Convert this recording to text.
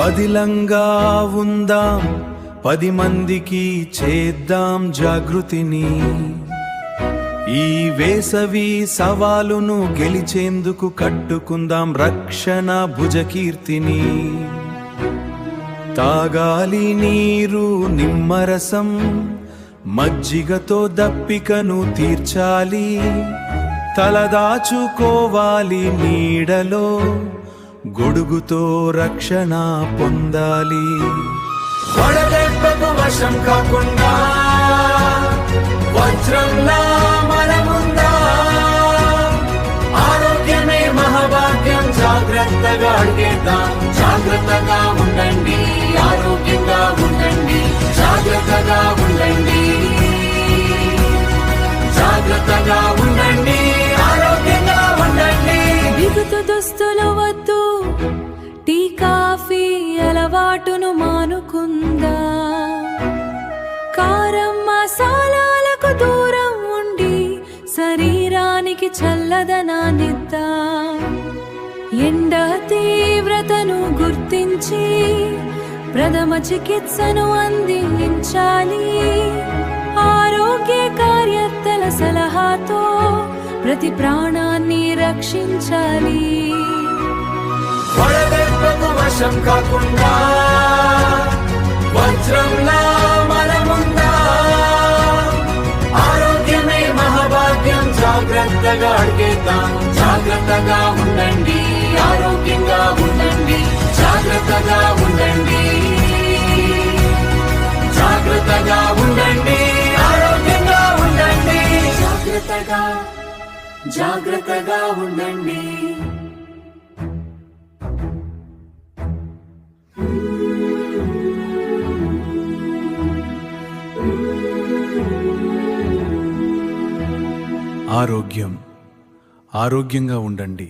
పదిలంగా ఉందాం, 10 మందికి చేద్దాం జాగృతిని. ఈ వేసవి సవాలును గెలిచేందుకు కట్టుకుందాం రక్షణ భుజకీర్తిని. తాగాలి నీరు నిమ్మరసం, మజ్జిగతో దప్పికను తీర్చాలి. తలదాచుకోవాలి నీడలో, గొడుగుతో రక్షణ పొందాలి. వడదెబ్బకు వశం కాకుండా వజ్రంలా మనముందా. ఆరోగ్యమే మహాభాగ్యం, జాగ్రత్తగా అడిగేద్దాం. జాగ్రత్తగా ఉండండి, ఆరోగ్యంగా ఉండండి. జాగ్రత్తగా ఉండండి, జాగ్రత్తగా ఉండండి, ఆరోగ్యంగా ఉండండి. బిగుతు దుస్తులు వద్దు, టీ కాఫీ అలవాటును మానుకుందా. కారం మసాలాలకు దూరం ఉండి శరీరానికి చల్లదనాన్నిద్దా. ఎండ తీవ్రతను గుర్తించి ప్రథమ చికిత్సను అందించాలి. ఆరోగ్య కార్యకర్తల సలహాతో ప్రతి ప్రాణాన్ని రక్షించాలి. వడదెబ్బకు వశం కాకుండా వజ్రంలా మనముందా. ఆరోగ్యమే మహాభాగ్యం, జాగ్రత్తగా అడిగేద్దాం. జాగ్రత్తగా ఉండండి, ఆరోగ్యంగా ఉండండి. జాగ్రత్తగా ఉండండి, జాగ్రత్తగా ఉండండి, ఆరోగ్యంగా ఉండండి. జాగ్రత్తగా, జాగ్రత్తగా ఉండండి. ఆరోగ్యంగా ఉండండి.